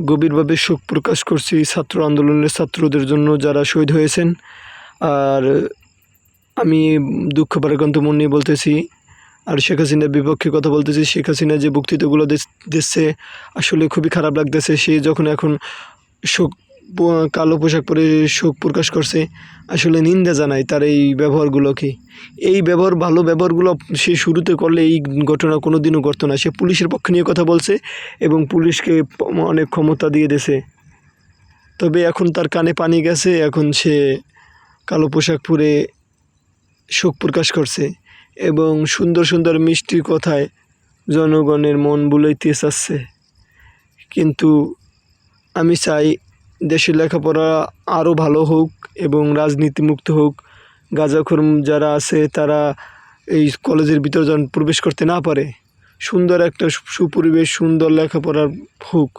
গভীরভাবে শোক প্রকাশ করছি ছাত্র আন্দোলনের ছাত্রদের জন্য যারা শহীদ হয়েছেন। আর আমি দুঃখ ভারাক্রান্ত মন নিয়ে বলতেছি, আর শেখ হাসিনার বিপক্ষে কথা বলতেছি। শেখ হাসিনা যে বক্তৃতাগুলো দিচ্ছে আসলে খুবই খারাপ লাগতেছে। সে যখন এখন শোক কালো পোশাক পরে শোক প্রকাশ করছে, আসলে নিন্দা জানায় তার এই ব্যবহারগুলোকে। এই ভালো ব্যবহারগুলো সে শুরুতে করলে এই ঘটনা কোনো দিনও ঘটতো না। সে পুলিশের পক্ষে নিয়ে কথা বলছে এবং পুলিশকে অনেক ক্ষমতা দিয়ে দিয়েছে। তবে এখন তার কানে পানি গেছে, এখন সে কালো পোশাক পরে শোক প্রকাশ করছে এবং সুন্দর সুন্দর মিষ্টি কথায় জনগণের মন বুলাইতে চাচ্ছে। কিন্তু আমি চাই দেশের লেখাপড়া আরও ভালো হোক এবং রাজনীতিমুক্ত হোক। গাঁজাখোর যারা আছে তারা এই কলেজের ভিতর যেন প্রবেশ করতে না পারে। সুন্দর একটা সুপরিবেশ, সুন্দর লেখাপড়ার হোক।